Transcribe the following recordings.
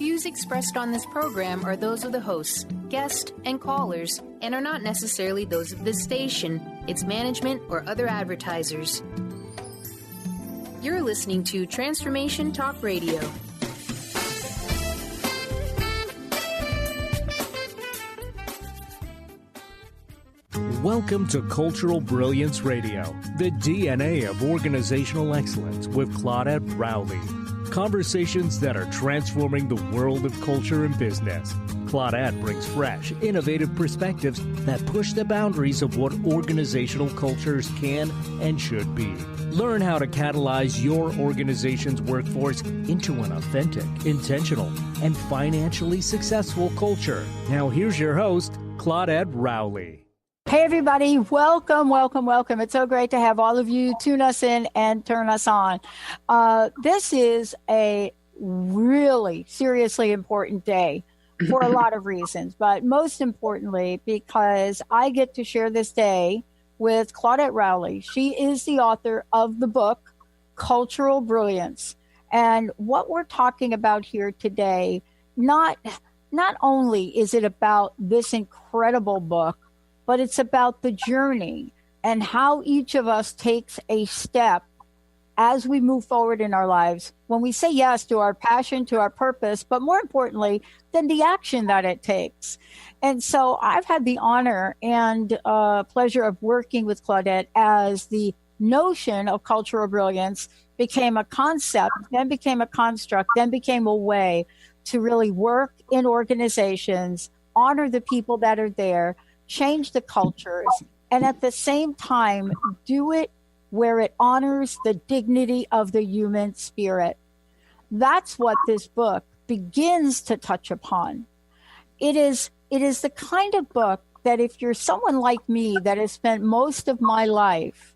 views expressed on this program are those of the hosts, guests, and callers, and are not necessarily those of this station, its management, or other advertisers. You're listening to Transformation Talk Radio. Welcome to Cultural Brilliance Radio, the DNA of organizational excellence with Claudette Rowley. Conversations that are transforming the world of culture and business. Claudette brings fresh, innovative perspectives that push the boundaries of what organizational cultures can and should be. Learn how to catalyze your organization's workforce into an authentic, intentional, and financially successful culture. Now here's your host, Claudette Rowley. Hey, everybody. Welcome, welcome, welcome. It's so great to have all of you tune us in and turn us on. This is a really seriously important day for a lot of reasons, but most importantly, because I get to share this day with Claudette Rowley. She is the author of the book, Cultural Brilliance. And what we're talking about here today, not only is it about this incredible book, but it's about the journey and how each of us takes a step as we move forward in our lives when we say yes to our passion, to our purpose, but more importantly, than the action that it takes. And so I've had the honor and pleasure of working with Claudette as the notion of cultural brilliance became a concept, then became a construct, then became a way to really work in organizations, honor the people that are there, change the cultures, and at the same time, do it where it honors the dignity of the human spirit. That's what this book begins to touch upon. It is the kind of book that if you're someone like me that has spent most of my life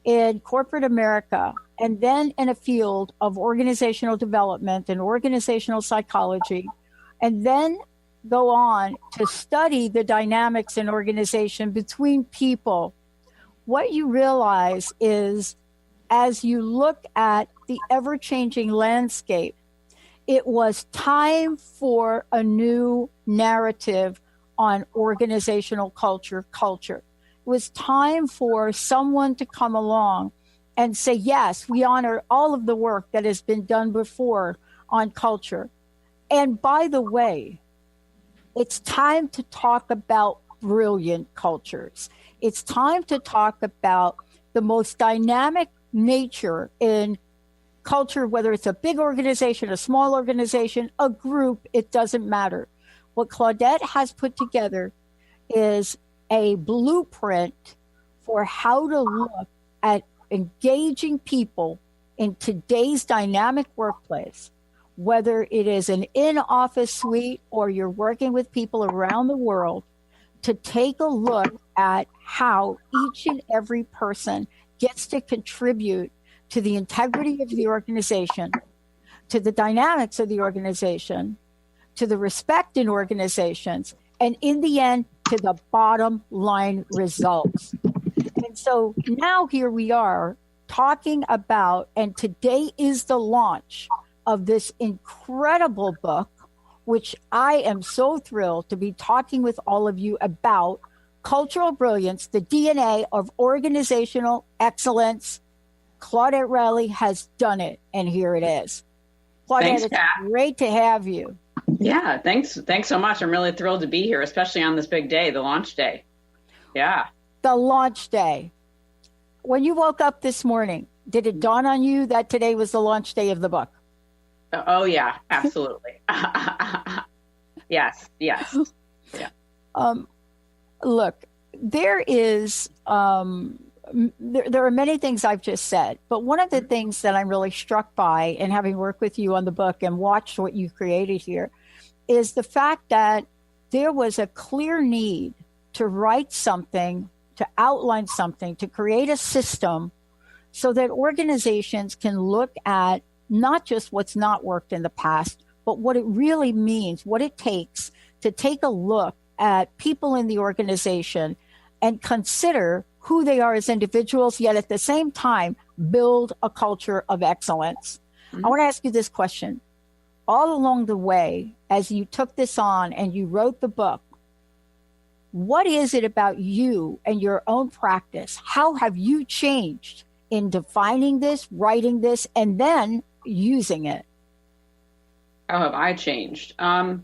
in corporate America and then in a field of organizational development and organizational psychology, and then go on to study the dynamics in organization between people, what you realize is as you look at the ever-changing landscape, it was time for a new narrative on organizational culture. It was time for someone to come along and say, yes, we honor all of the work that has been done before on culture. And by the way, it's time to talk about brilliant cultures. It's time to talk about the most dynamic nature in culture, whether it's a big organization, a small organization, a group, it doesn't matter. What Claudette has put together is a blueprint for how to look at engaging people in today's dynamic workplace, whether it is an in-office suite or you're working with people around the world, to take a look at how each and every person gets to contribute to the integrity of the organization, to the dynamics of the organization, to the respect in organizations, and in the end, to the bottom line results. And so now here we are talking about, and today is the launch of this incredible book, which I am so thrilled to be talking with all of you about, Cultural Brilliance, the DNA of Organizational Excellence. Claudette Rowley has done it, and here it is. Claudette, Thanks, it's Pat. great to have you. Yeah, thanks so much. I'm really thrilled to be here, especially on this big day, the launch day. Yeah. The launch day. When you woke up this morning, did it dawn on you that today was the launch day of the book? Oh, yeah, absolutely. Yes. Yeah. Look, there is, there are many things I've just said, but one of the things that I'm really struck by in having worked with you on the book and watched what you created here is the fact that there was a clear need to write something, to outline something, to create a system so that organizations can look at not just what's not worked in the past, but what it really means, what it takes to take a look at people in the organization and consider who they are as individuals, yet at the same time, build a culture of excellence. Mm-hmm. I want to ask you this question. all along the way, as you took this on and you wrote the book, what is it about you and your own practice? How have you changed in defining this, writing this, and then using it? How have I changed? I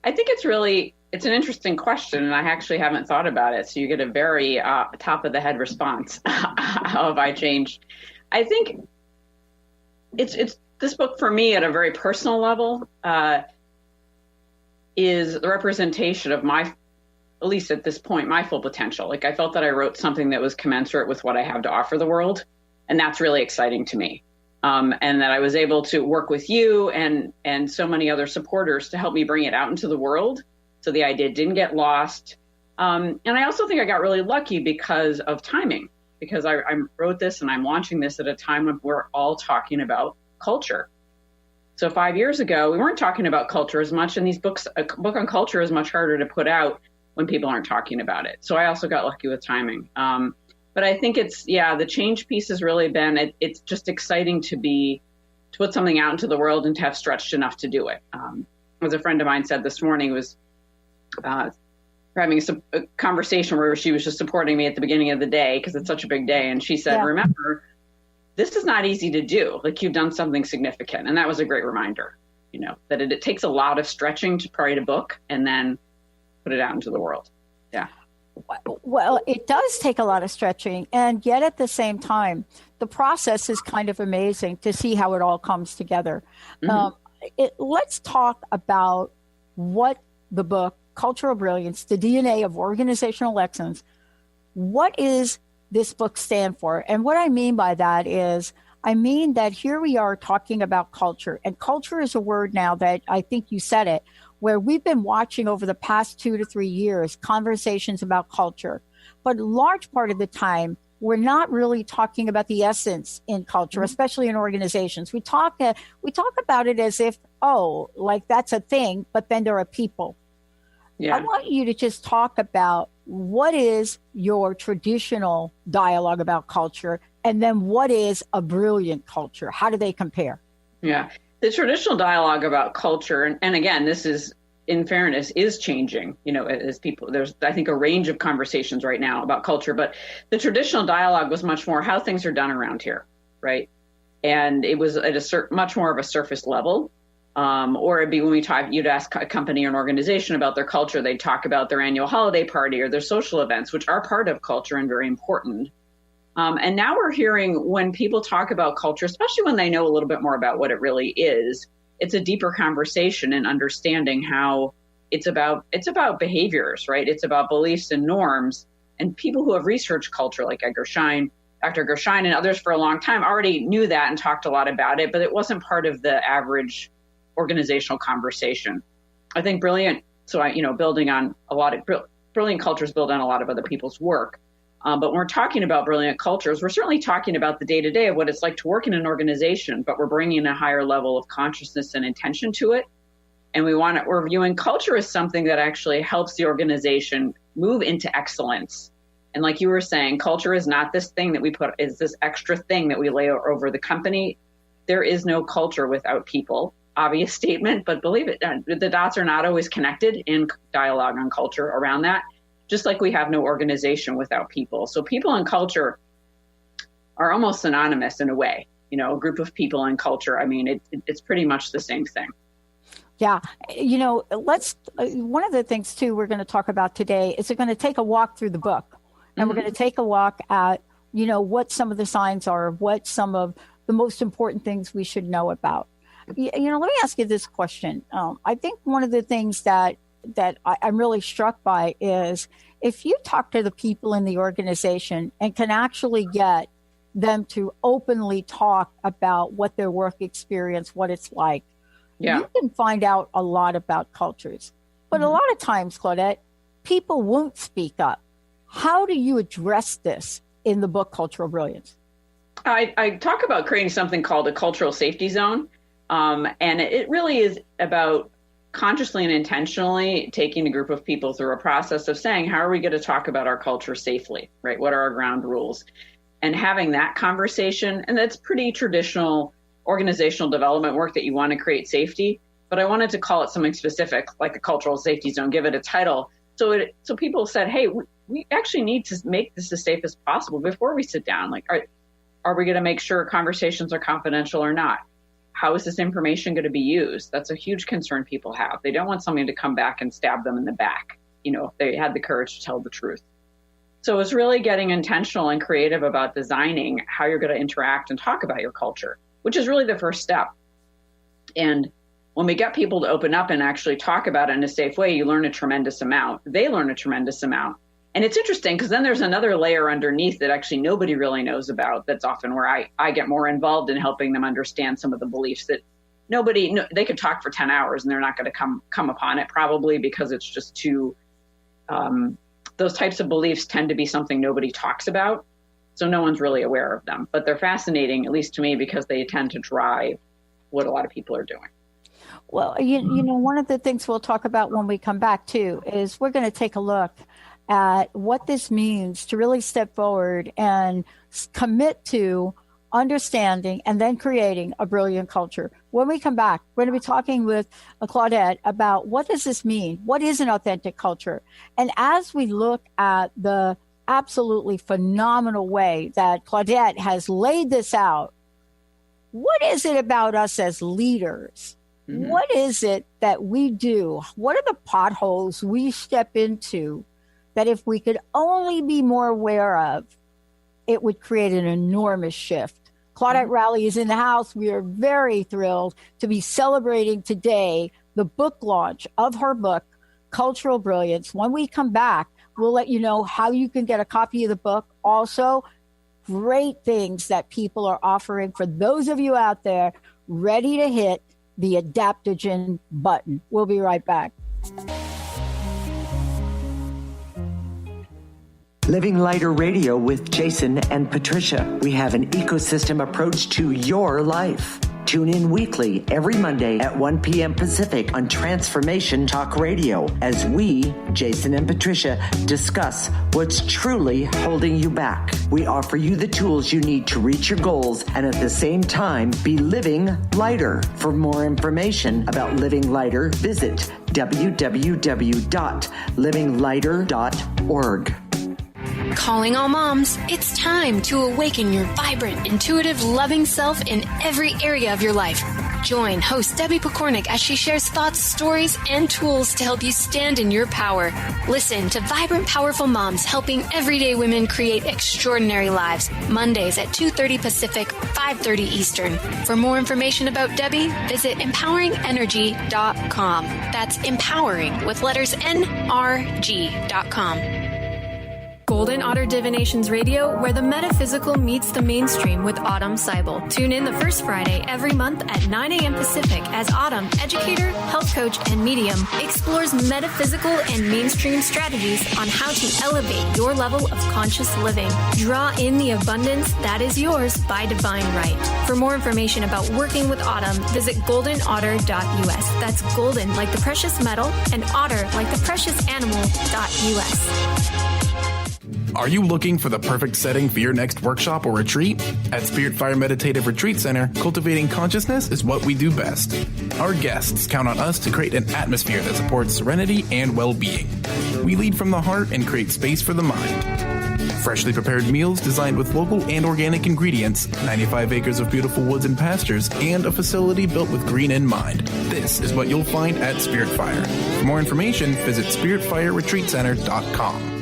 think it's an interesting question, and I actually haven't thought about it. So you get a very top of the head response. How have I changed? I think it's this book for me at a very personal level is the representation of my, at least at this point, my full potential. Like I felt that I wrote something that was commensurate with what I have to offer the world. And that's really exciting to me. And that I was able to work with you and so many other supporters to help me bring it out into the world. So the idea didn't get lost. And I also think I got really lucky because of timing, because I wrote this and I'm launching this at a time when we're all talking about culture. So 5 years ago, we weren't talking about culture as much. And a book on culture is much harder to put out when people aren't talking about it. So I also got lucky with timing. But I think the change piece has really been, it's just exciting to put something out into the world and to have stretched enough to do it. As a friend of mine said this morning, was having a conversation where she was just supporting me at the beginning of the day because it's such a big day. And she said, remember, this is not easy to do. Like you've done something significant. And that was a great reminder, that it takes a lot of stretching to write a book and then put it out into the world. Yeah. Well, it does take a lot of stretching, and yet at the same time, the process is kind of amazing to see how it all comes together. Mm-hmm. Let's talk about what the book, Cultural Brilliance, the DNA of Organizational Excellence, what is this book stand for? And what I mean by that is, I mean that here we are talking about culture, and culture is a word now that I think you said it, where we've been watching over the past 2 to 3 years conversations about culture. But a large part of the time, we're not really talking about the essence in culture, especially in organizations. We talk about it as if, like that's a thing, but then there are people. Yeah. I want you to just talk about what is your traditional dialogue about culture, and then what is a brilliant culture? How do they compare? Yeah. The traditional dialogue about culture, and again, this is, in fairness, is changing, as people, there's, I think, a range of conversations right now about culture, but the traditional dialogue was much more how things are done around here, right? And it was at much more of a surface level, or it'd be when you'd ask a company or an organization about their culture, they'd talk about their annual holiday party or their social events, which are part of culture and very important. And now we're hearing when people talk about culture, especially when they know a little bit more about what it really is, it's a deeper conversation and understanding how it's about behaviors, right? It's about beliefs and norms. And people who have researched culture, like Dr. Gersheim and others for a long time, already knew that and talked a lot about it, but it wasn't part of the average organizational conversation. I think brilliant. So building on a lot of brilliant cultures build on a lot of other people's work. But when we're talking about brilliant cultures, we're certainly talking about the day-to-day of what it's like to work in an organization, but we're bringing a higher level of consciousness and intention to it. And we're viewing culture as something that actually helps the organization move into excellence. And like you were saying, culture is not this thing that we is this extra thing that we lay over the company. There is no culture without people. Obvious statement, but believe it, the dots are not always connected in dialogue on culture around that. Just like we have no organization without people. So people and culture are almost synonymous in a way, a group of people and culture. I mean, it's pretty much the same thing. Yeah. One of the things too, we're going to talk about today is we're going to take a walk through the book, and we're going to take a walk at, what some of the signs are, what some of the most important things we should know about. Let me ask you this question. I think one of the things that I'm really struck by is if you talk to the people in the organization and can actually get them to openly talk about what their work experience, what it's like, you can find out a lot about cultures. But a lot of times, Claudette, people won't speak up. How do you address this in the book, Cultural Brilliance? I talk about creating something called a cultural safety zone. And it really is about consciously and intentionally taking a group of people through a process of saying, how are we going to talk about our culture safely, right? What are our ground rules? And having that conversation, and that's pretty traditional organizational development work that you want to create safety. but I wanted to call it something specific, like a cultural safety zone, give it a title. So people said, hey, we actually need to make this as safe as possible before we sit down. Like, are we going to make sure conversations are confidential or not? How is this information going to be used? That's a huge concern people have. They don't want somebody to come back and stab them in the back, if they had the courage to tell the truth. So it's really getting intentional and creative about designing how you're going to interact and talk about your culture, which is really the first step. And when we get people to open up and actually talk about it in a safe way, you learn a tremendous amount. They learn a tremendous amount. And it's interesting because then there's another layer underneath that actually nobody really knows about. That's often where I get more involved in helping them understand some of the beliefs that they could talk for 10 hours and they're not going to come upon it, probably because it's just too, those types of beliefs tend to be something nobody talks about. So no one's really aware of them, but they're fascinating, at least to me, because they tend to drive what a lot of people are doing. Well, one of the things we'll talk about when we come back too is we're going to take a look at what this means to really step forward and commit to understanding and then creating a brilliant culture. When we come back, we're going to be talking with Claudette about what does this mean? What is an authentic culture? And as we look at the absolutely phenomenal way that Claudette has laid this out, what is it about us as leaders? Mm-hmm. What is it that we do? What are the potholes we step into that if we could only be more aware of, it would create an enormous shift? Claudette Rowley is in the house. We are very thrilled to be celebrating today the book launch of her book, Cultural Brilliance. When we come back, we'll let you know how you can get a copy of the book. Also, great things that people are offering for those of you out there ready to hit the adaptogen button. We'll be right back. Living Lighter Radio with Jason and Patricia. We have an ecosystem approach to your life. Tune in weekly every Monday at 1 p.m. Pacific on Transformation Talk Radio as we, Jason and Patricia, discuss what's truly holding you back. We offer you the tools you need to reach your goals and at the same time be living lighter. For more information about Living Lighter, visit www.livinglighter.org. Calling all moms, it's time to awaken your vibrant, intuitive, loving self in every area of your life. Join host Debbie Pokornik as she shares thoughts, stories, and tools to help you stand in your power. Listen to Vibrant, Powerful Moms, helping everyday women create extraordinary lives. Mondays at 2:30 Pacific, 5:30 Eastern. For more information about Debbie, visit empoweringenergy.com. That's empowering with letters NRG.com. Golden Otter Divinations Radio, where the metaphysical meets the mainstream with Autumn Seibel. Tune in the first Friday every month at 9 a.m. Pacific as Autumn, educator, health coach, and medium, explores metaphysical and mainstream strategies on how to elevate your level of conscious living. Draw in the abundance that is yours by divine right. For more information about working with Autumn, visit goldenotter.us. That's golden like the precious metal and otter like the precious animal.us. Are you looking for the perfect setting for your next workshop or retreat? At Spirit Fire Meditative Retreat Center, cultivating consciousness is what we do best. Our guests count on us to create an atmosphere that supports serenity and well-being. We lead from the heart and create space for the mind. Freshly prepared meals designed with local and organic ingredients, 95 acres of beautiful woods and pastures, and a facility built with green in mind. This is what you'll find at Spirit Fire. For more information, visit spiritfireretreatcenter.com.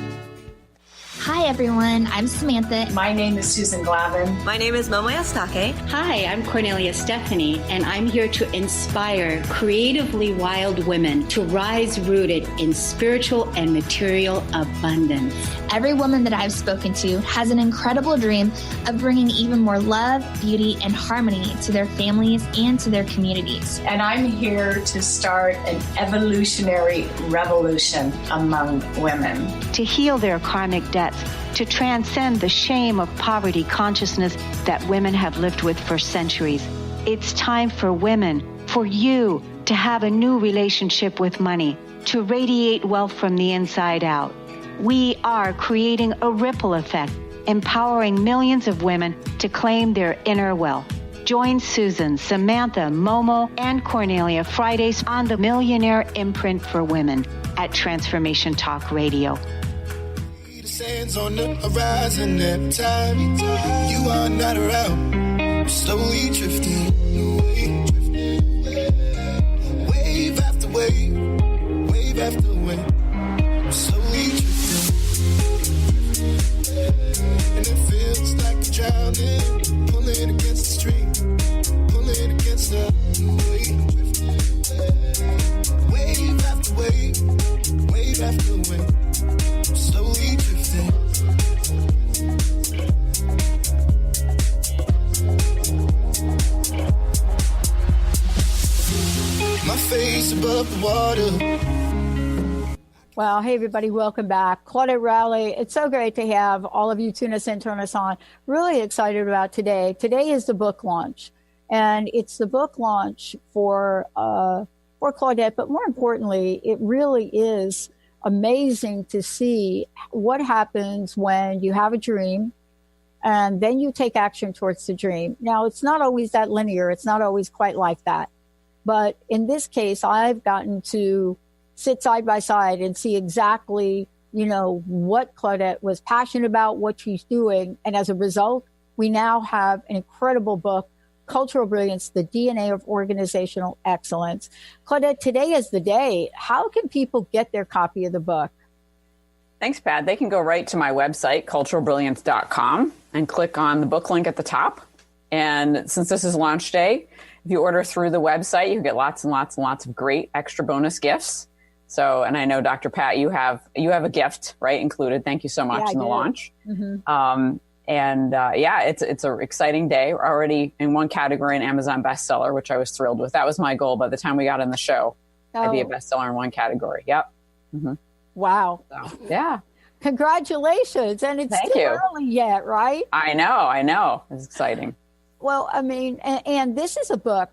Hi, everyone. I'm Samantha. My name is Susan Glavin. My name is Momo Estake. Hi, I'm Cornelia Stephanie, and I'm here to inspire creatively wild women to rise rooted in spiritual and material abundance. Every woman that I've spoken to has an incredible dream of bringing even more love, beauty, and harmony to their families and to their communities. And I'm here to start an evolutionary revolution among women. To heal their karmic debts, to transcend the shame of poverty consciousness that women have lived with for centuries. It's time for women, for you, to have a new relationship with money, to radiate wealth from the inside out. We are creating a ripple effect, empowering millions of women to claim their inner wealth. Join Susan, Samantha, Momo, and Cornelia Fridays on the Millionaire Imprint for Women at Transformation Talk Radio. The sands on the horizon every time you are not around, slowly drifting away. Wave after wave, wave after wave, slowly drifting. And it feels like I'm drowning, pulling against the stream, pulling against the wave. Wave after wave, wave after wave, slowly drifting. My face above the water. Well, hey, everybody, welcome back. Claudette Rowley, it's so great to have all of you tune us in, turn us on. Really excited about today. Today is the book launch, and it's the book launch for Claudette, but more importantly, it really is amazing to see what happens when you have a dream and then you take action towards the dream. Now, it's not always that linear. It's not always quite like that. But in this case, I've gotten to sit side by side and see exactly, what Claudette was passionate about, what she's doing. And as a result, we now have an incredible book, Cultural Brilliance, the DNA of Organizational Excellence. Claudette, today is the day. How can people get their copy of the book? Thanks, Pat. They can go right to my website, culturalbrilliance.com, and click on the book link at the top. And since this is launch day, if you order through the website, you get lots and lots and lots of great extra bonus gifts. So, and I know, Dr. Pat, you have a gift, right, included. Thank you so much in the launch. Mm-hmm. It's an exciting day. We're already in one category, an Amazon bestseller, which I was thrilled with. That was my goal by the time we got in the show. I'd be a bestseller in one category. Yep. Mm-hmm. Wow. So, yeah. Congratulations. And it's Thank still you. early yet, right? I know. It's exciting. Well, I mean, and this is a book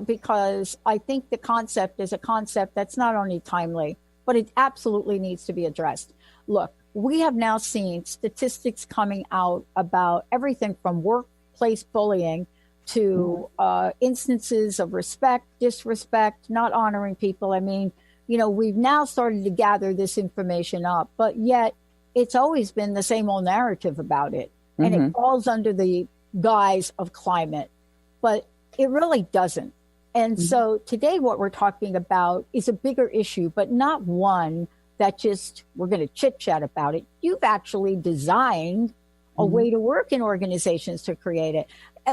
because I think the concept is a concept that's not only timely, but it absolutely needs to be addressed. Look, we have now seen statistics coming out about everything from workplace bullying to instances of respect, disrespect, not honoring people. I mean, we've now started to gather this information up, but yet it's always been the same old narrative about it. And it falls under the guise of climate, but it really doesn't. And so today what we're talking about is a bigger issue, but not one that just we're going to chit chat about it. You've actually designed a way to work in organizations to create it.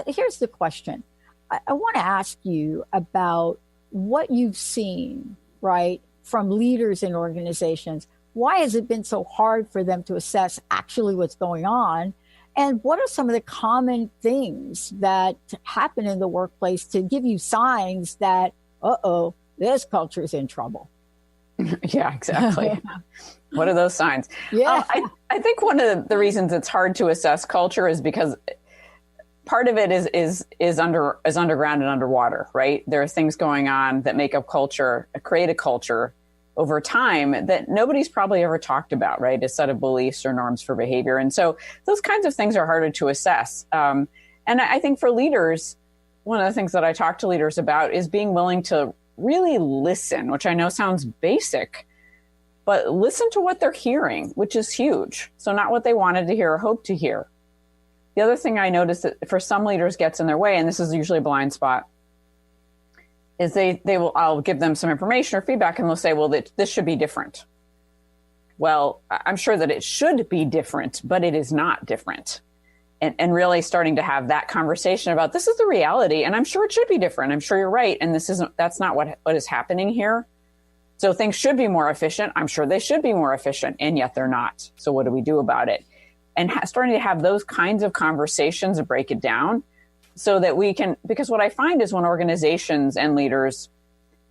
Here's the question. I want to ask you about what you've seen, right, from leaders in organizations. Why has it been so hard for them to assess actually what's going on? And what are some of the common things that happen in the workplace to give you signs that, this culture is in trouble? Yeah, exactly. What are those signs? Yeah. I think one of the reasons it's hard to assess culture is because part of it is underground and underwater, right? There are things going on that make up culture, create a culture over time that nobody's probably ever talked about, right? A set of beliefs or norms for behavior. And so those kinds of things are harder to assess. And I think for leaders, one of the things that I talk to leaders about is being willing to really listen, which I know sounds basic, but listen to what they're hearing, which is huge. So not what they wanted to hear or hoped to hear. The other thing I noticed that for some leaders gets in their way, and this is usually a blind spot, is I'll give them some information or feedback and they'll say, well, this should be different. Well, I'm sure that it should be different, but it is not different. And really starting to have that conversation about this is the reality, and I'm sure it should be different. I'm sure you're right. And that's not what is happening here. So things should be more efficient. I'm sure they should be more efficient, and yet they're not. So what do we do about it? And starting to have those kinds of conversations and break it down so that we can, because what I find is when organizations and leaders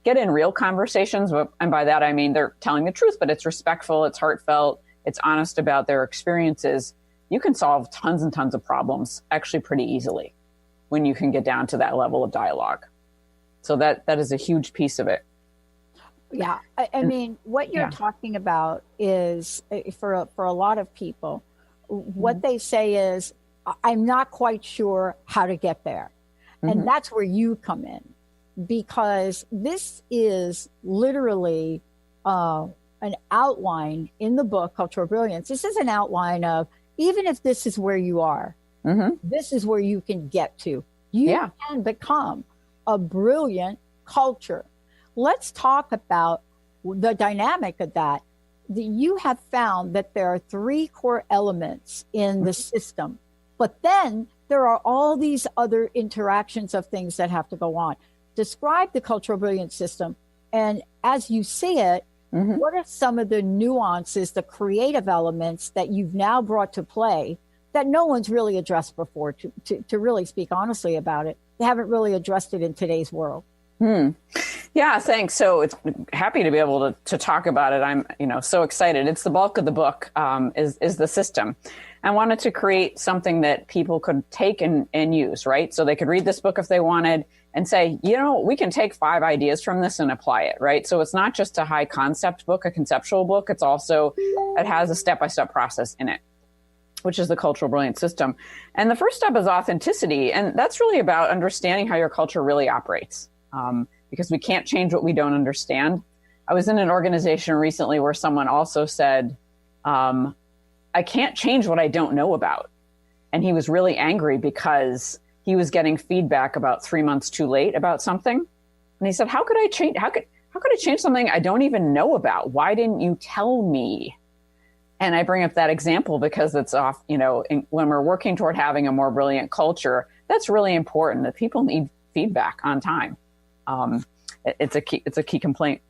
get in real conversations, and by that I mean they're telling the truth, but it's respectful, it's heartfelt, it's honest about their experiences, you can solve tons and tons of problems actually pretty easily when you can get down to that level of dialogue. So that is a huge piece of it. Yeah. I mean, what you're talking about is for a lot of people, what they say is, I'm not quite sure how to get there. And that's where you come in, because this is literally an outline in the book, Cultural Brilliance. This is an outline of, even if this is where you are, this is where you can get to. You can become a brilliant culture. Let's talk about the dynamic of that. You have found that there are 3 core elements in the system, but then there are all these other interactions of things that have to go on. Describe the Cultural Brilliance system, and as you see it, what are some of the nuances, the creative elements that you've now brought to play that no one's really addressed before, to really speak honestly about it? They haven't really addressed it in today's world. Yeah, thanks. So it's happy to be able to talk about it. I'm, so excited. It's the bulk of the book, is the system. I wanted to create something that people could take and use, right? So they could read this book if they wanted and say, we can take 5 ideas from this and apply it, right? So it's not just a high concept book, a conceptual book. It's also, it has a step-by-step process in it, which is the Cultural Brilliance system. And the first step is authenticity. And that's really about understanding how your culture really operates. Because we can't change what we don't understand. I was in an organization recently where someone also said, I can't change what I don't know about. And he was really angry because he was getting feedback about 3 months too late about something. And he said, how could I change something I don't even know about? Why didn't you tell me? And I bring up that example because it's off, when we're working toward having a more brilliant culture, that's really important, that people need feedback on time. It's a key complaint.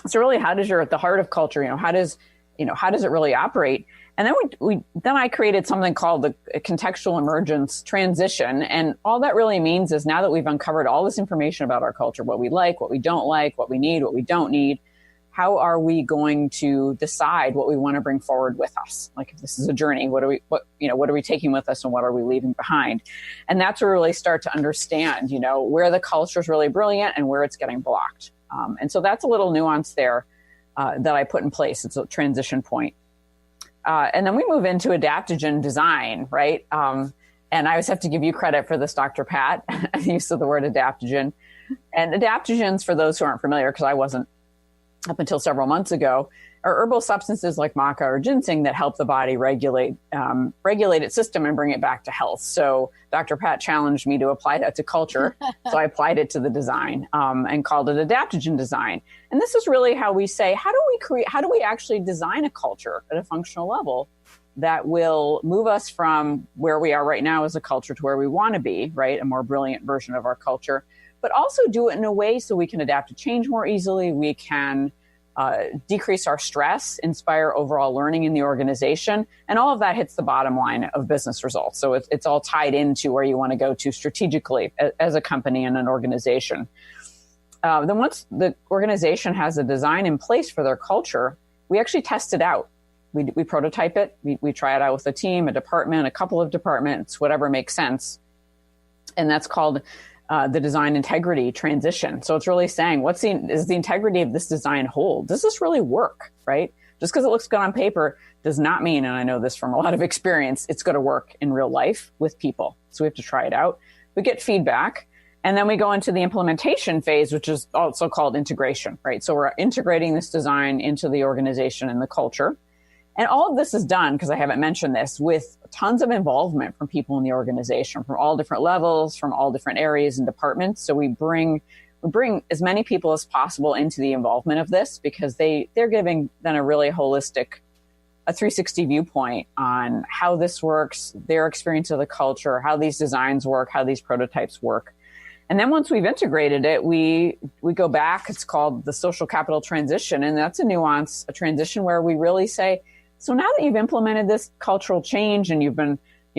So really, how does at the heart of culture, how does it really operate? And then then I created something called the contextual emergence transition. And all that really means is, now that we've uncovered all this information about our culture, what we like, what we don't like, what we need, what we don't need, how are we going to decide what we want to bring forward with us? Like, if this is a journey, what are we taking with us and what are we leaving behind? And that's where we really start to understand, where the culture is really brilliant and where it's getting blocked. And so that's a little nuance there that I put in place. It's a transition point. And then we move into adaptogen design, right? And I always have to give you credit for this, Dr. Pat, the use of the word adaptogen. And adaptogens, for those who aren't familiar, because I wasn't up until several months ago, are herbal substances like maca or ginseng that help the body regulate its system and bring it back to health. So Dr. Pat challenged me to apply that to culture. So I applied it to the design and called it adaptogen design. And this is really how we say, how do we actually design a culture at a functional level that will move us from where we are right now as a culture to where we want to be, right? A more brilliant version of our culture, but also do it in a way so we can adapt to change more easily. We can decrease our stress, inspire overall learning in the organization. And all of that hits the bottom line of business results. So it's all tied into where you want to go to strategically as a company and an organization. Then once the organization has a design in place for their culture, we actually test it out. We prototype it. We try it out with a team, a department, a couple of departments, whatever makes sense. And that's called the design integrity transition. So it's really saying, is the integrity of this design hold? Does this really work, right? Just because it looks good on paper does not mean, and I know this from a lot of experience, it's going to work in real life with people. So we have to try it out. We get feedback, and then we go into the implementation phase, which is also called integration, right? So we're integrating this design into the organization and the culture. And all of this is done, because I haven't mentioned this, with tons of involvement from people in the organization, from all different levels, from all different areas and departments. So we bring as many people as possible into the involvement of this, because they're giving then a really holistic, a 360 viewpoint on how this works, their experience of the culture, how these designs work, how these prototypes work. And then once we've integrated it, we go back. It's called the social capital transition. And that's a transition where we really say, so now that you've implemented this cultural change and you've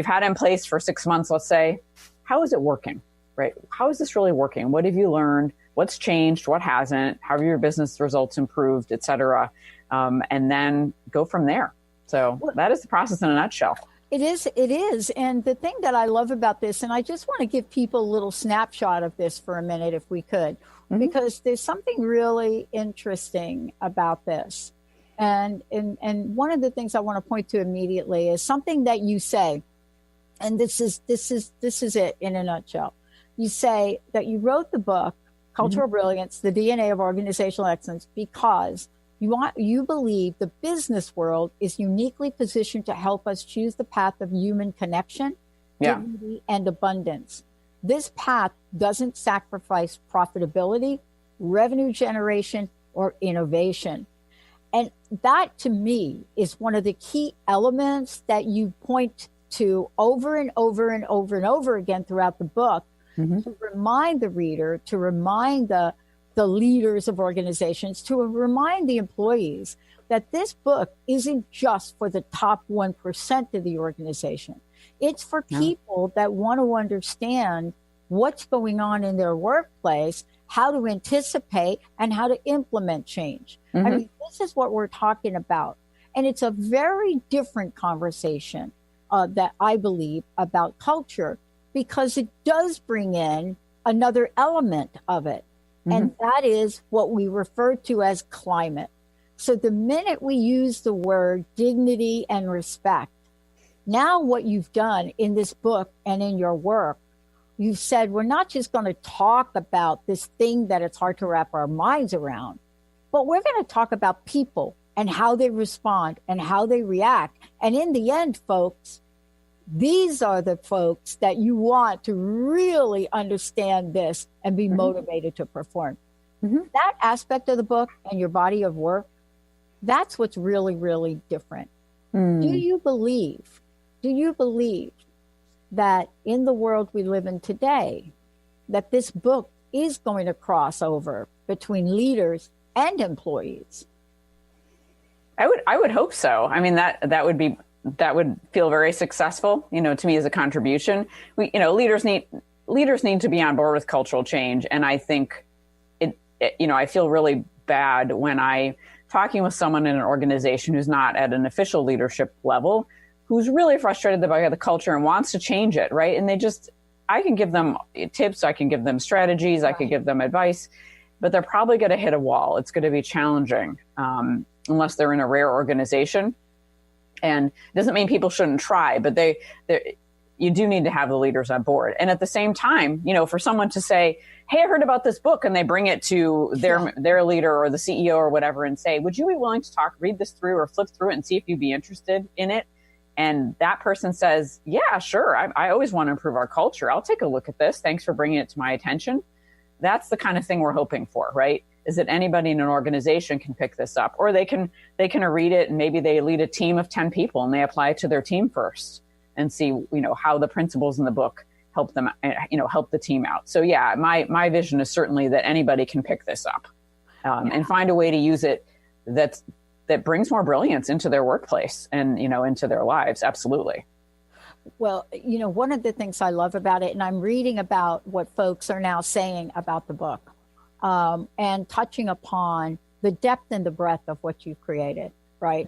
had it in place for 6 months, let's say, how is it working, right? How is this really working? What have you learned? What's changed? What hasn't? How have your business results improved, et cetera? And then go from there. So that is the process in a nutshell. It is. And the thing that I love about this, and I just want to give people a little snapshot of this for a minute, if we could, because there's something really interesting about this. And one of the things I want to point to immediately is something that you say, and this is it in a nutshell. you say that you wrote the book, Cultural Brilliance, the DNA of Organizational Excellence, because you believe the business world is uniquely positioned to help us choose the path of human connection, dignity, and abundance. This path doesn't sacrifice profitability, revenue generation, or innovation. And that, to me, is one of the key elements that you point to over and over and over and over again throughout the book, to remind the reader, to remind the leaders of organizations, to remind the employees that this book isn't just for the top 1% of the organization. It's for people that want to understand what's going on in their workplace, how to anticipate, and how to implement change. I mean, this is what we're talking about. And it's a very different conversation that I believe about culture, because it does bring in another element of it. And that is what we refer to as climate. So the minute we use the word dignity and respect, now what you've done in this book and in your work, you've said, we're not just going to talk about this thing that it's hard to wrap our minds around, but we're going to talk about people and how they respond and how they react. And in the end, folks, these are the folks that you want to really understand this and be motivated to perform. That aspect of the book and your body of work, that's what's really, really different. Do you believe that in the world we live in today, that this book is going to cross over between leaders and employees? I would hope so. I mean, that would feel very successful, to me, as a contribution. Leaders need to be on board with cultural change. And I think I feel really bad when I'm talking with someone in an organization who's not at an official leadership level, who's really frustrated by the culture and wants to change it, right? And I can give them tips, I can give them strategies, I can give them advice, but they're probably going to hit a wall. It's going to be challenging unless they're in a rare organization. And it doesn't mean people shouldn't try, but you do need to have the leaders on board. And at the same time, for someone to say, hey, I heard about this book, and they bring it to their leader or the CEO or whatever and say, would you be willing to read this through or flip through it and see if you'd be interested in it? And that person says, yeah, sure. I always want to improve our culture. I'll take a look at this. Thanks for bringing it to my attention. That's the kind of thing we're hoping for, right? Is that anybody in an organization can pick this up, or they can read it and maybe they lead a team of 10 people and they apply it to their team first and see, how the principles in the book help them, help the team out. So yeah, my vision is certainly that anybody can pick this up and find a way to use it that brings more brilliance into their workplace and, into their lives. Absolutely. Well, one of the things I love about it, and I'm reading about what folks are now saying about the book, and touching upon the depth and the breadth of what you've created, right?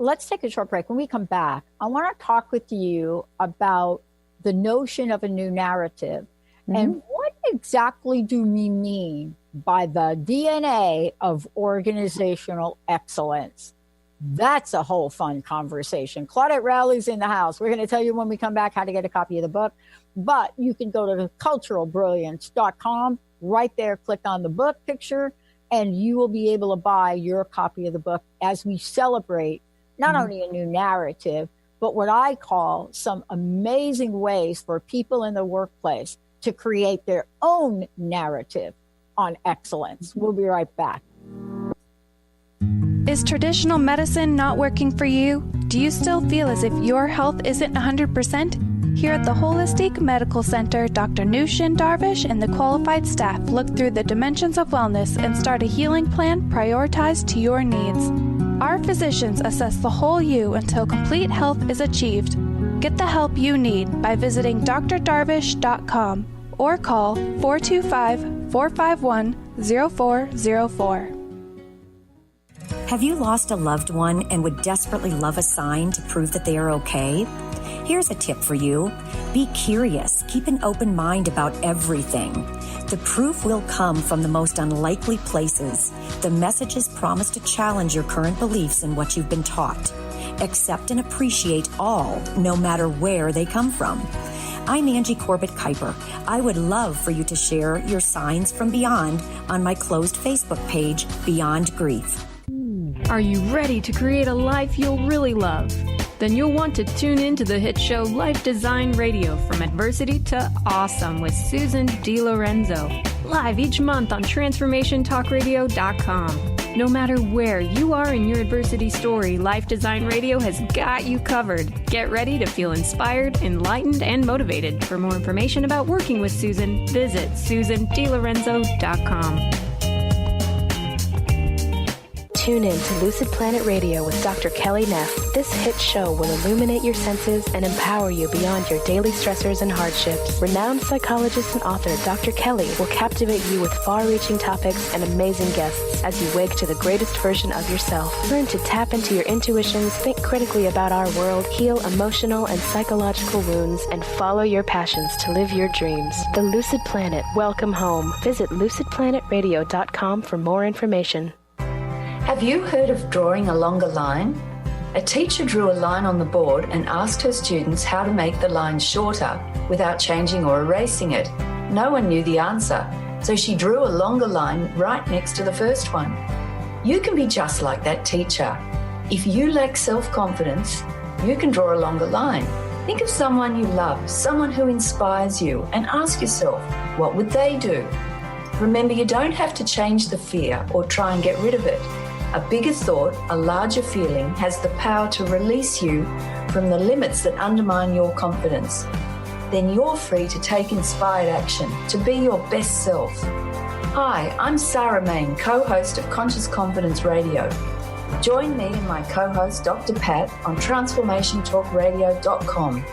Let's take a short break. When we come back, I want to talk with you about the notion of a new narrative and what exactly do we mean by the DNA of organizational excellence. That's a whole fun conversation. Claudette Rowley's in the house. We're going to tell you when we come back how to get a copy of the book, but you can go to culturalbrilliance.com. Right there, click on the book picture, and you will be able to buy your copy of the book as we celebrate not only a new narrative, but what I call some amazing ways for people in the workplace to create their own narrative on excellence. We'll be right back. Is traditional medicine not working for you? Do you still feel as if your health isn't 100%? Here at the Holistic Medical Center, Dr. Nushin Darvish and the qualified staff look through the dimensions of wellness and start a healing plan prioritized to your needs. Our physicians assess the whole you until complete health is achieved. Get the help you need by visiting drdarvish.com or call 425-451-0404. Have you lost a loved one and would desperately love a sign to prove that they are okay? Here's a tip for you. Be curious. Keep an open mind about everything. The proof will come from the most unlikely places. The messages promise to challenge your current beliefs and what you've been taught. Accept and appreciate all, no matter where they come from. I'm Angie Corbett Kuiper. I would love for you to share your signs from beyond on my closed Facebook page, Beyond Grief. Are you ready to create a life you'll really love? Then you'll want to tune in to the hit show Life Design Radio, From Adversity to Awesome with Susan DiLorenzo, live each month on TransformationTalkRadio.com. No matter where you are in your adversity story, Life Design Radio has got you covered. Get ready to feel inspired, enlightened, and motivated. For more information about working with Susan, visit SusanDiLorenzo.com. Tune in to Lucid Planet Radio with Dr. Kelly Neff. This hit show will illuminate your senses and empower you beyond your daily stressors and hardships. Renowned psychologist and author Dr. Kelly will captivate you with far-reaching topics and amazing guests as you wake to the greatest version of yourself. Learn to tap into your intuitions, think critically about our world, heal emotional and psychological wounds, and follow your passions to live your dreams. The Lucid Planet. Welcome home. Visit lucidplanetradio.com for more information. Have you heard of drawing a longer line? A teacher drew a line on the board and asked her students how to make the line shorter without changing or erasing it. No one knew the answer, so she drew a longer line right next to the first one. You can be just like that teacher. If you lack self-confidence, you can draw a longer line. Think of someone you love, someone who inspires you, and ask yourself, what would they do? Remember, you don't have to change the fear or try and get rid of it. A bigger thought, a larger feeling, has the power to release you from the limits that undermine your confidence. Then you're free to take inspired action, to be your best self. Hi, I'm Sarah Main, co-host of Conscious Confidence Radio. Join me and my co-host, Dr. Pat, on TransformationTalkRadio.com.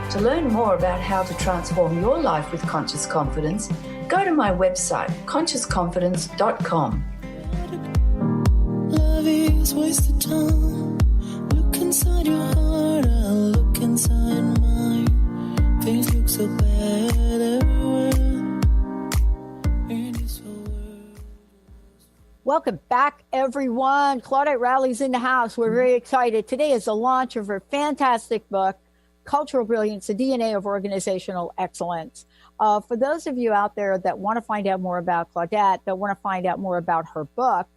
To learn more about how to transform your life with conscious confidence, go to my website, ConsciousConfidence.com. Love is wasted time. Look inside your heart, I'll look inside mine. Things look so bad everywhere. In this whole world. Welcome back, everyone. Claudette Rowley's in the house. We're very excited. Today is the launch of her fantastic book, Cultural Brilliance, The DNA of Organizational Excellence. For those of you out there that want to find out more about Claudette, that want to find out more about her book,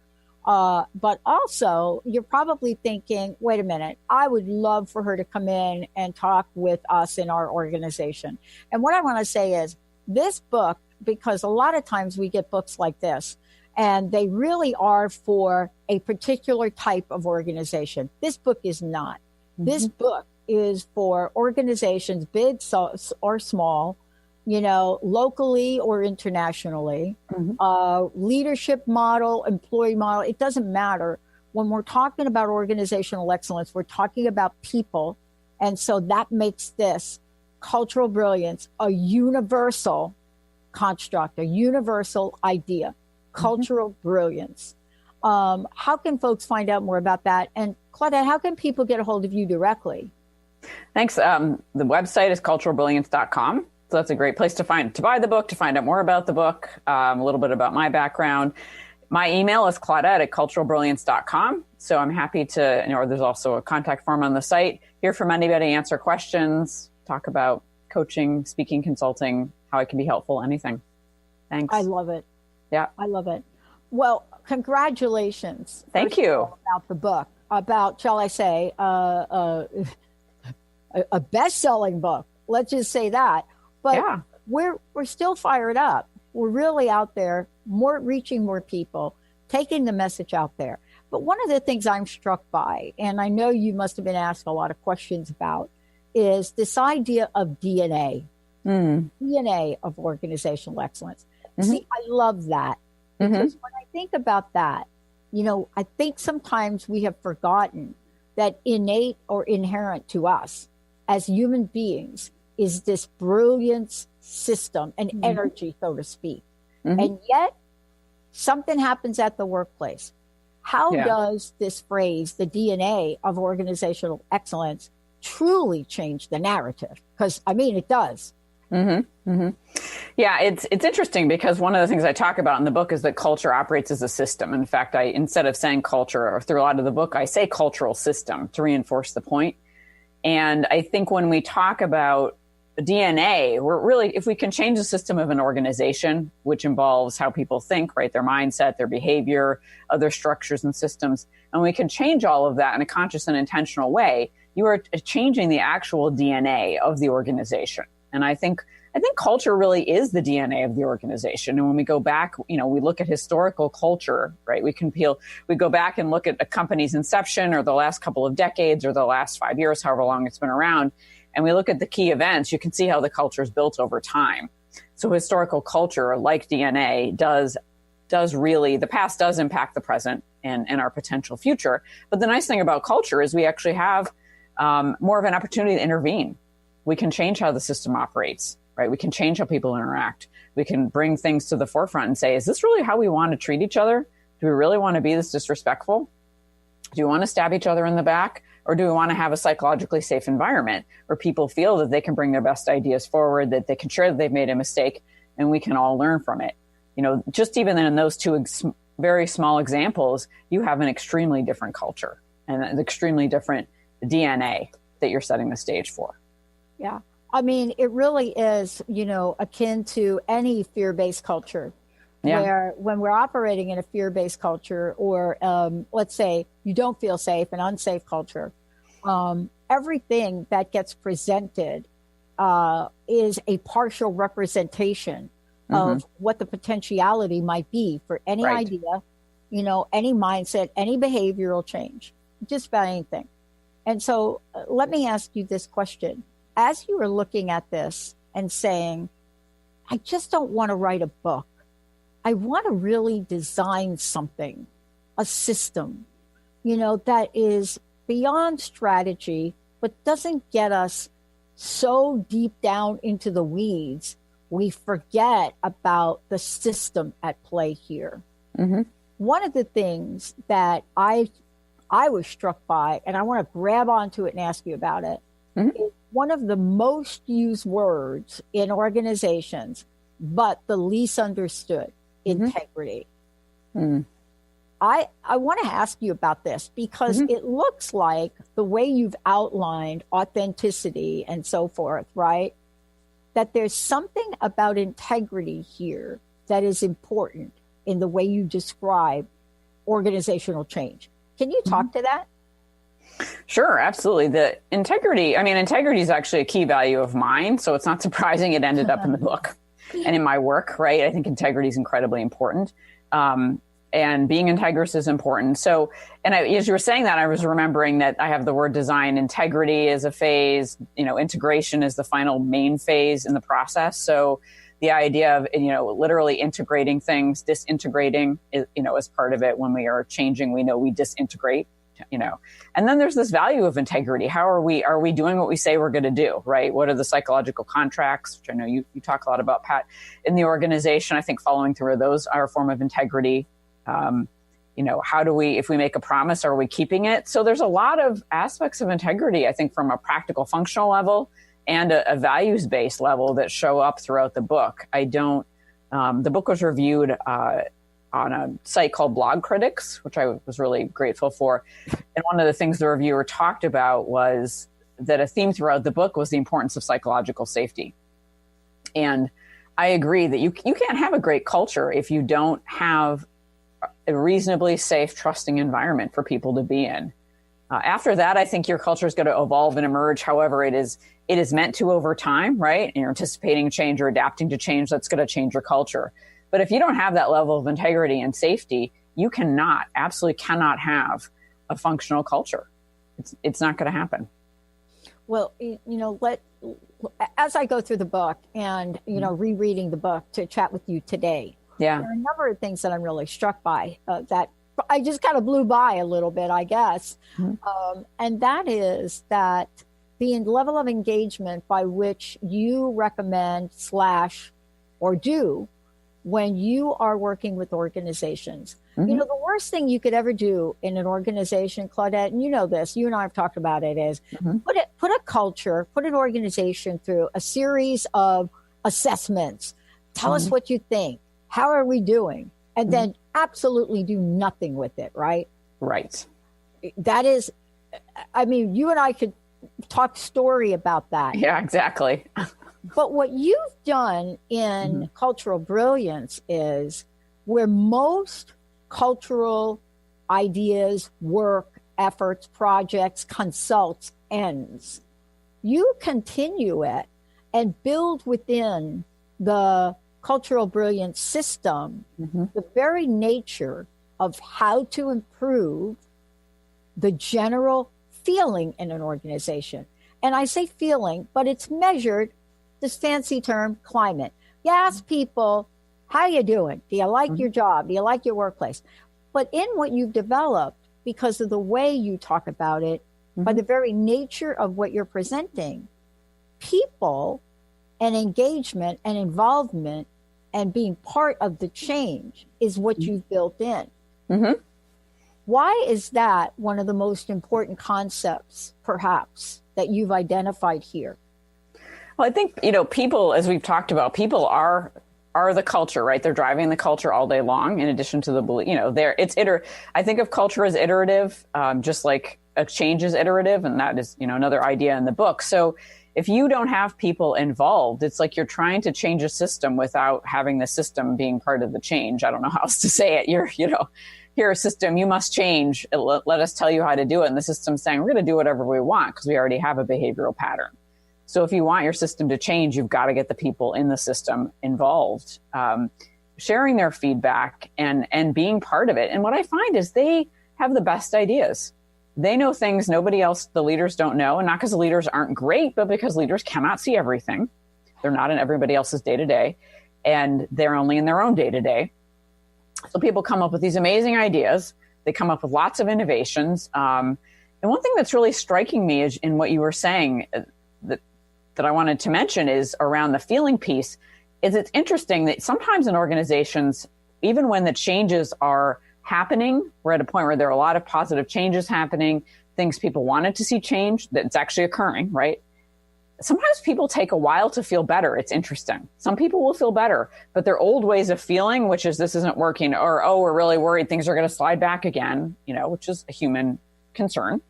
but also you're probably thinking, wait a minute, I would love for her to come in and talk with us in our organization. And what I want to say is this book, because a lot of times we get books like this, and they really are for a particular type of organization. This book is not. Mm-hmm. This book is for organizations, big or small, you know, locally or internationally, leadership model, employee model, it doesn't matter. When we're talking about organizational excellence, we're talking about people. And so that makes this cultural brilliance a universal construct, a universal idea, cultural brilliance. How can folks find out more about that? And Claudette, how can people get a hold of you directly? Thanks. The website is culturalbrilliance.com. So that's a great place to buy the book, to find out more about the book, a little bit about my background. My email is claudette@culturalbrilliance.com. So I'm happy to, there's also a contact form on the site. Hear from anybody, answer questions, talk about coaching, speaking, consulting, how it can be helpful, anything. Thanks. I love it. Yeah. I love it. Well, congratulations. Thank you. About the book, about, shall I say, a best-selling book. Let's just say that. But yeah, we're still fired up. We're really out there, reaching more people, taking the message out there. But one of the things I'm struck by, and I know you must have been asked a lot of questions about, is this idea of DNA, DNA of organizational excellence. See, I love that. Because when I think about that, I think sometimes we have forgotten that innate or inherent to us as human beings is this brilliance system and energy, so to speak. And yet something happens at the workplace. How does this phrase, the DNA of organizational excellence, truly change the narrative? Because, it does. Yeah, it's interesting because one of the things I talk about in the book is that culture operates as a system. In fact, instead of saying culture or through a lot of the book, I say cultural system to reinforce the point. And I think when we talk about DNA, we're really, if we can change the system of an organization, which involves how people think, right, their mindset, their behavior, other structures and systems, and we can change all of that in a conscious and intentional way, you are changing the actual DNA of the organization. And I think culture really is the DNA of the organization. And when we go back, we look at historical culture, right? We go back and look at a company's inception or the last couple of decades or the last 5 years, however long it's been around. And we look at the key events, you can see how the culture is built over time. So historical culture, like DNA, does really, the past does impact the present and our potential future. But the nice thing about culture is we actually have more of an opportunity to intervene. We can change how the system operates, right? We can change how people interact. We can bring things to the forefront and say, is this really how we want to treat each other? Do we really want to be this disrespectful? Do you want to stab each other in the back? Or do we want to have a psychologically safe environment where people feel that they can bring their best ideas forward, that they can share that they've made a mistake, and we can all learn from it? Just even in those two very small examples, you have an extremely different culture and an extremely different DNA that you're setting the stage for. Yeah. I mean, it really is, akin to any fear-based culture. Yeah. Where when we're operating in a fear-based culture or let's say you don't feel safe, an unsafe culture, everything that gets presented is a partial representation of what the potentiality might be for any idea, any mindset, any behavioral change, just about anything. And so let me ask you this question. As you are looking at this and saying, I just don't want to write a book. I want to really design something, a system, that is beyond strategy, but doesn't get us so deep down into the weeds, we forget about the system at play here. Mm-hmm. One of the things that I was struck by, and I want to grab onto it and ask you about it, is one of the most used words in organizations, but the least understood. Integrity. I want to ask you about this because it looks like the way you've outlined authenticity and so forth, right? That there's something about integrity here that is important in the way you describe organizational change. Can you talk to that? Sure, absolutely. The integrity is actually a key value of mine. So it's not surprising it ended up in the book. And in my work, right, I think integrity is incredibly important. And being integrous is important. So, as you were saying that, I was remembering that I have the word design. Integrity is a phase, integration is the final main phase in the process. So the idea of, literally integrating things, disintegrating, is part of it. When we are changing, we know we disintegrate. And then there's this value of integrity. How are we doing what we say we're going to do, right? What are the psychological contracts, which I know you talk a lot about, Pat, in the organization? I think following through of those are a form of integrity. How do we, if we make a promise, are we keeping it? So there's a lot of aspects of integrity, I think, from a practical functional level and a values-based level that show up throughout the book. The book was reviewed, on a site called Blog Critics, which I was really grateful for. And one of the things the reviewer talked about was that a theme throughout the book was the importance of psychological safety. And I agree that you can't have a great culture if you don't have a reasonably safe, trusting environment for people to be in. After that, I think your culture is going to evolve and emerge however it is meant to over time, right? And you're anticipating change or adapting to change, that's going to change your culture. But if you don't have that level of integrity and safety, you absolutely cannot have a functional culture. It's not going to happen. Well, as I go through the book and, rereading the book to chat with you today, there are a number of things that I'm really struck by that I just kind of blew by a little bit, I guess. And that is that the level of engagement by which you recommend or do when you are working with organizations. The worst thing you could ever do in an organization, Claudette, and you know this, you and I have talked about it, is put an organization through a series of assessments. Tell us what you think. How are we doing? And then absolutely do nothing with it, right? Right. That is, you and I could talk story about that. Yeah, exactly. But what you've done in Cultural Brilliance is where most cultural ideas, work, efforts, projects, consults ends. You continue it and build within the Cultural Brilliance system the very nature of how to improve the general feeling in an organization. And I say feeling, but it's measured, this fancy term, climate. You ask people, how you doing? Do you like your job? Do you like your workplace? But in what you've developed, because of the way you talk about it, by the very nature of what you're presenting, people and engagement and involvement and being part of the change is what you've built in. Why is that one of the most important concepts, perhaps, that you've identified here? Well, I think, people, as we've talked about, people are the culture, right? They're driving the culture all day long, in addition to the, I think of culture as iterative, just like a change is iterative. And that is, another idea in the book. So if you don't have people involved, it's like you're trying to change a system without having the system being part of the change. I don't know how else to say it. Here, a system, you must change. Let us tell you how to do it. And the system's saying, we're going to do whatever we want because we already have a behavioral pattern. So if you want your system to change, you've got to get the people in the system involved, sharing their feedback and being part of it. And what I find is they have the best ideas. They know things nobody else, the leaders don't know. And not because the leaders aren't great, but because leaders cannot see everything. They're not in everybody else's day-to-day, and they're only in their own day-to-day. So people come up with these amazing ideas. They come up with lots of innovations. And one thing that's really striking me is in what you were saying that I wanted to mention is around the feeling piece, is it's interesting that sometimes in organizations, even when the changes are happening, we're at a point where there are a lot of positive changes happening, things people wanted to see change, that's actually occurring, right? Sometimes people take a while to feel better. It's interesting. Some people will feel better, but their old ways of feeling, which is this isn't working, or, oh, we're really worried things are going to slide back again, which is a human concern,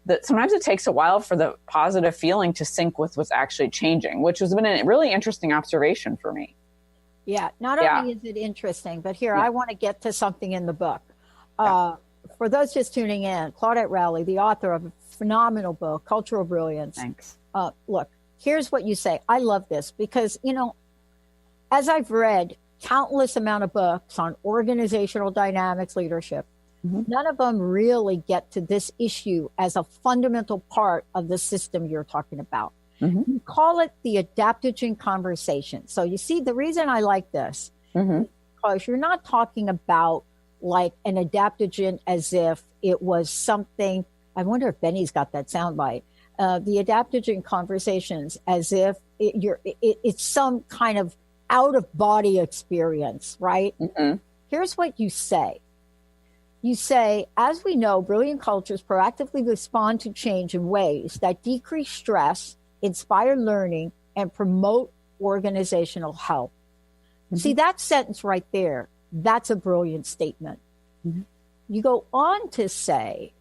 that sometimes it takes a while for the positive feeling to sync with what's actually changing, which has been a really interesting observation for me. Yeah, not only is it interesting, but here, I want to get to something in the book. For those just tuning in, Claudette Rowley, the author of a phenomenal book, Cultural Brilliance. Thanks. Look, here's what you say. I love this because, as I've read countless amount of books on organizational dynamics leadership, none of them really get to this issue as a fundamental part of the system you're talking about. You call it the adaptogen conversation. So you see, the reason I like this is because you're not talking about like an adaptogen as if it was something. I wonder if Benny's got that soundbite. The adaptogen conversations as if it's some kind of out of body experience, right? Here's what you say. You say, as we know, brilliant cultures proactively respond to change in ways that decrease stress, inspire learning, and promote organizational health. See, that sentence right there, that's a brilliant statement. You go on to say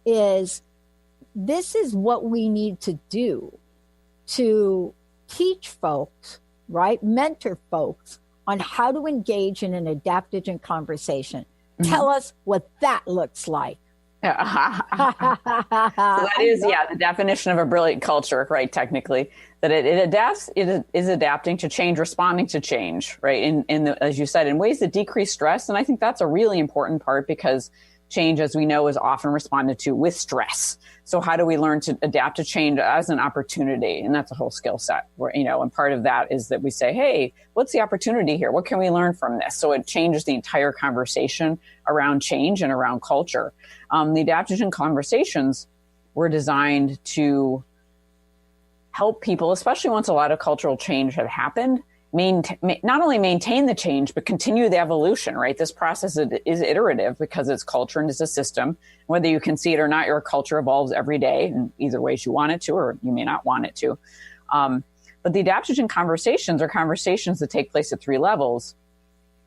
this is what we need to do to teach folks, right? Mentor folks on how to engage in an adaptogen conversation. Tell us what that looks like. So that is, the definition of a brilliant culture, right? Technically, that it adapts, it is adapting to change, responding to change, right? As you said, in ways that decrease stress. And I think that's a really important part because change, as we know, is often responded to with stress. So how do we learn to adapt to change as an opportunity? And that's a whole skill set where, and part of that is that we say, hey, what's the opportunity here? What can we learn from this? So it changes the entire conversation around change and around culture. The adaptogen conversations were designed to help people, especially once a lot of cultural change had happened, not only maintain the change, but continue the evolution, right? This process is iterative because it's culture and it's a system. Whether you can see it or not, your culture evolves every day in either ways you want it to, or you may not want it to. But the adaptogen conversations are conversations that take place at 3 levels,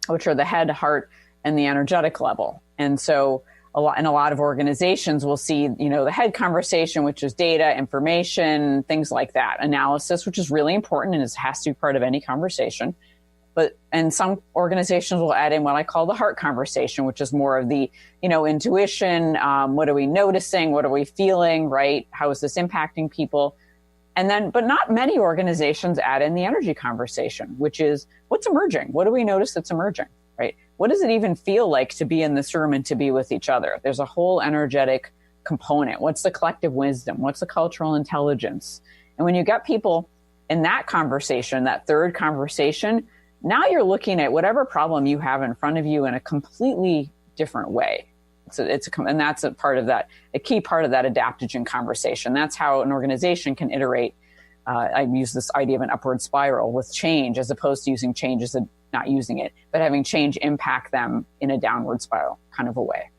which are the head, heart, and the energetic level. And so in a lot of organizations, we'll see, the head conversation, which is data, information, things like that, analysis, which is really important and has to be part of any conversation. And some organizations will add in what I call the heart conversation, which is more of the, intuition. What are we noticing? What are we feeling? Right? How is this impacting people? And then, but not many organizations add in the energy conversation, which is what's emerging? What do we notice that's emerging? Right? What does it even feel like to be in this room and to be with each other? There's a whole energetic component. What's the collective wisdom? What's the cultural intelligence? And when you get people in that conversation, that third conversation, now you're looking at whatever problem you have in front of you in a completely different way. And that's a key part of that adaptogen conversation. That's how an organization can iterate. I use this idea of an upward spiral with change, as opposed to using change as not using it, but having change impact them in a downward spiral kind of a way.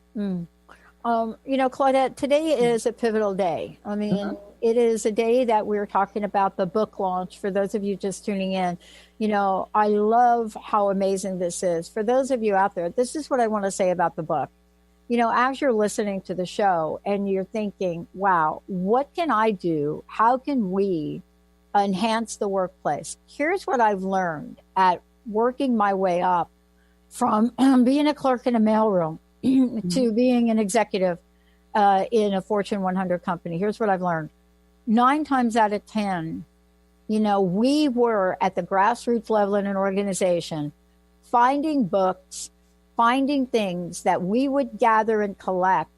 Claudette, today is a pivotal day. I mean, it is a day that we're talking about the book launch. For those of you just tuning in, I love how amazing this is. For those of you out there, this is what I want to say about the book. As you're listening to the show and you're thinking, wow, what can I do? How can we enhance the workplace? Here's what I've learned at working my way up from being a clerk in a mailroom to being an executive in a Fortune 100 company. Here's what I've learned. 9 times out of 10, we were at the grassroots level in an organization finding books, finding things that we would gather and collect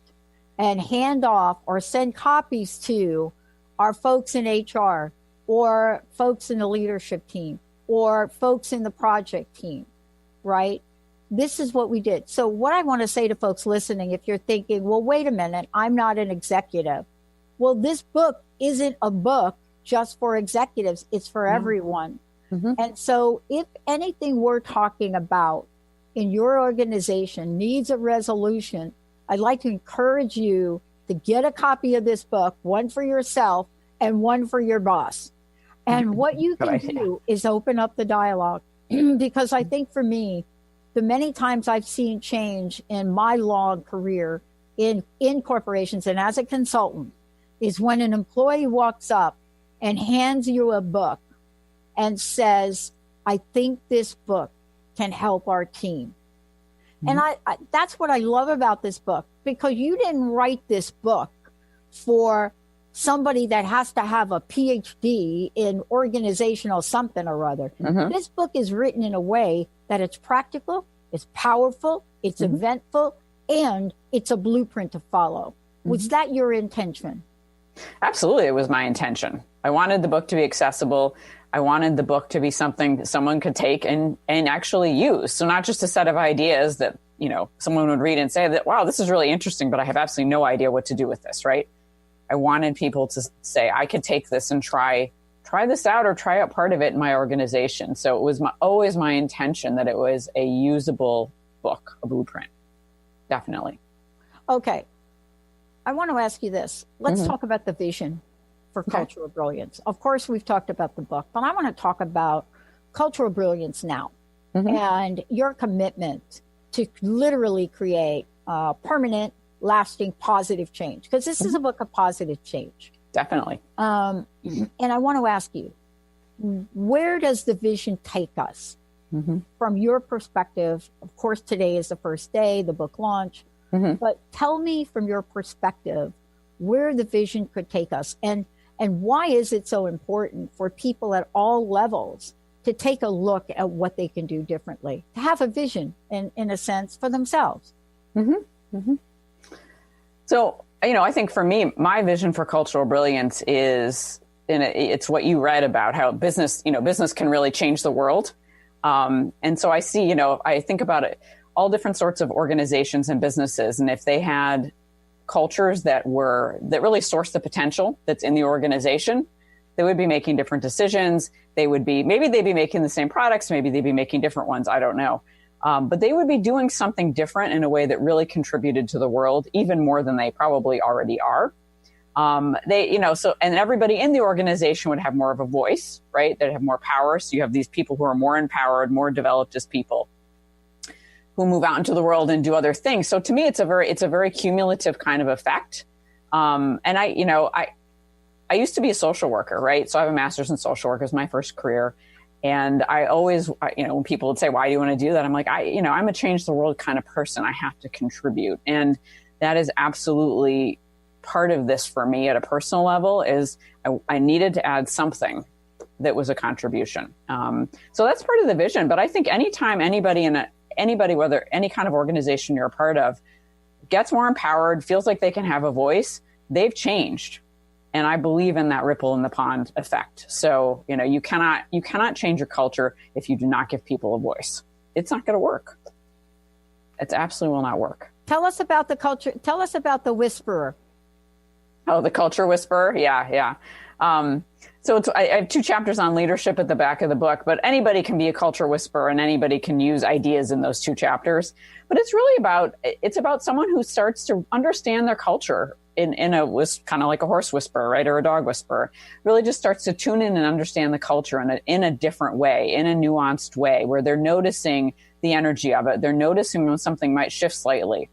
and hand off or send copies to our folks in HR or folks in the leadership team or folks in the project team, right? This is what we did. So what I want to say to folks listening, if you're thinking, well, wait a minute, I'm not an executive. Well, this book isn't a book just for executives. It's for everyone. And so if anything we're talking about in your organization needs a resolution, I'd like to encourage you to get a copy of this book, one for yourself and one for your boss. And what you can do is open up the dialogue. Because I think for me, the many times I've seen change in my long career in corporations and as a consultant is when an employee walks up and hands you a book and says, I think this book can help our team. And I that's what I love about this book, because you didn't write this book for somebody that has to have a PhD in organizational something or other. This book is written in a way that it's practical, it's powerful, it's eventful, and it's a blueprint to follow. Was that your intention? Absolutely, it was my intention. I wanted the book to be accessible. I wanted the book to be something that someone could take and actually use. So not just a set of ideas that, someone would read and say that, wow, this is really interesting, but I have absolutely no idea what to do with this, right? I wanted people to say, I could take this and try this out or try out part of it in my organization. So it was always my intention that it was a usable book, a blueprint. Definitely. Okay. I want to ask you this. Let's talk about the vision for Cultural Brilliance. Of course, we've talked about the book, but I want to talk about Cultural Brilliance now and your commitment to literally create permanent, lasting, positive change, because this is a book of positive change. Definitely. And I want to ask you, where does the vision take us from your perspective? Of course, today is the first day, the book launch, but tell me from your perspective where the vision could take us, and why is it so important for people at all levels to take a look at what they can do differently, to have a vision in a sense for themselves? So, I think for me, my vision for Cultural Brilliance is, it's what you read about how business can really change the world. And so I see, I think about it, all different sorts of organizations and businesses. And if they had cultures that really source the potential that's in the organization, they would be making different decisions. Maybe they'd be making the same products. Maybe they'd be making different ones. I don't know. But they would be doing something different in a way that really contributed to the world, even more than they probably already are. And everybody in the organization would have more of a voice, right? They'd have more power. So you have these people who are more empowered, more developed as people, who move out into the world and do other things. So to me, it's a very cumulative kind of effect. And I used to be a social worker, right? So I have a master's in social work. It was my first career. And I always, when people would say, why do you want to do that? I'm like, I'm a change the world kind of person. I have to contribute. And that is absolutely part of this for me at a personal level is I needed to add something that was a contribution. So that's part of the vision. But I think anytime anybody, whether any kind of organization you're a part of, gets more empowered, feels like they can have a voice, they've changed. And I believe in that ripple in the pond effect. So, you cannot change your culture if you do not give people a voice. It's not going to work. It absolutely will not work. Tell us about the culture. Tell us about the Whisperer. Oh, the Culture Whisperer. Yeah. So I have 2 chapters on leadership at the back of the book, but anybody can be a culture whisperer and anybody can use ideas in those 2 chapters. But it's really about someone who starts to understand their culture in kind of like a horse whisperer, right? Or a dog whisperer, really just starts to tune in and understand the culture in a different way, in a nuanced way, where they're noticing the energy of it. They're noticing when something might shift slightly.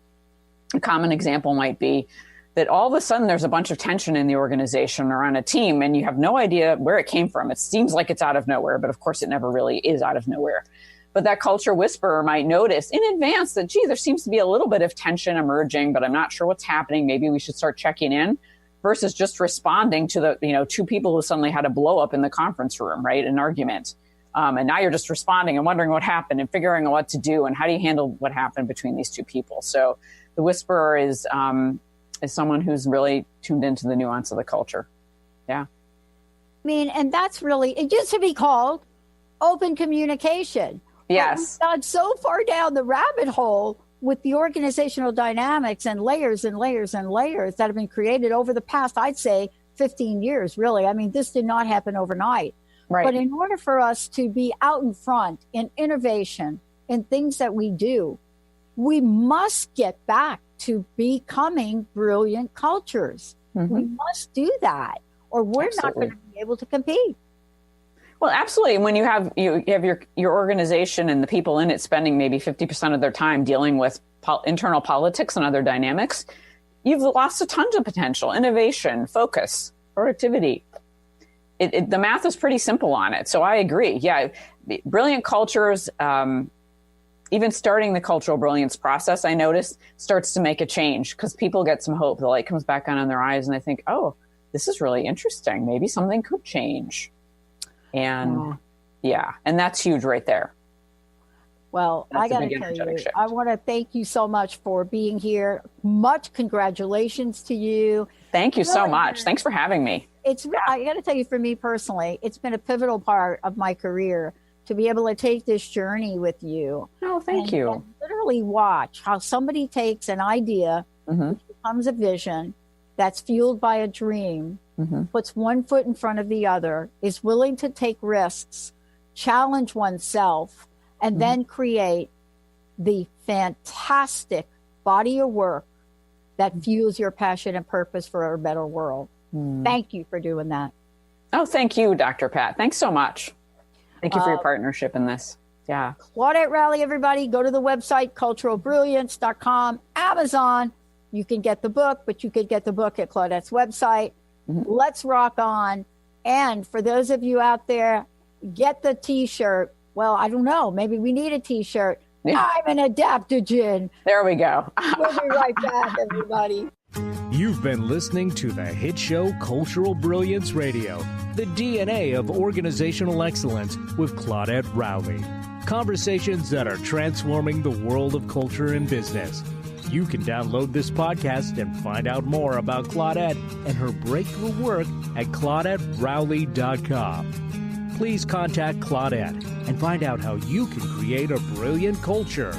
A common example might be that all of a sudden there's a bunch of tension in the organization or on a team, and you have no idea where it came from. It seems like it's out of nowhere, but of course it never really is out of nowhere. But that culture whisperer might notice in advance that, there seems to be a little bit of tension emerging, but I'm not sure what's happening. Maybe we should start checking in, versus just responding to the, 2 people who suddenly had a blow up in the conference room, right? An argument. And now you're just responding and wondering what happened and figuring out what to do and how do you handle what happened between these 2 people. So the whisperer is someone who's really tuned into the nuance of the culture. Yeah. And that's really, it used to be called open communication. Yes. But we've gone so far down the rabbit hole with the organizational dynamics and layers and layers and layers that have been created over the past, I'd say, 15 years, really. This did not happen overnight. Right. But in order for us to be out in front in innovation, in things that we do, we must get back to becoming brilliant cultures. Mm-hmm. We must do that, or we're not going to be able to compete. Well, absolutely. When you have your organization and the people in it spending maybe 50% of their time dealing with internal politics and other dynamics, you've lost a ton of potential, innovation, focus, productivity. The math is pretty simple on it. So I agree. Yeah, brilliant cultures, even starting the cultural brilliance process, I noticed, starts to make a change because people get some hope. The light comes back on in their eyes and they think, oh, this is really interesting. Maybe something could change. And and that's huge right there. Well, I got to tell you, I want to thank you so much for being here. Much congratulations to you. Thank you so much. Thanks for having me. I got to tell you, for me personally, it's been a pivotal part of my career to be able to take this journey with you. Oh, thank you. And literally watch how somebody takes an idea, which becomes a vision that's fueled by a dream, puts one foot in front of the other, is willing to take risks, challenge oneself, and then create the fantastic body of work that fuels your passion and purpose for a better world. Thank you for doing that. Oh, thank you, Dr. Pat. Thanks so much. Thank you for your partnership in this. Yeah. Claudette Rowley, everybody, go to the website, culturalbrilliance.com, Amazon. You can get the book, but you could get the book at Claudette's website. Let's rock on. And for those of you out there, get the T-shirt. Well, I don't know. Maybe we need a T-shirt. Yeah. I'm an adaptogen. There we go. We'll be right back, everybody. You've been listening to the hit show Cultural Brilliance Radio, the DNA of organizational excellence with Claudette Rowley. Conversations that are transforming the world of culture and business. You can download this podcast and find out more about Claudette and her breakthrough work at ClaudetteRowley.com. Please contact Claudette and find out how you can create a brilliant culture.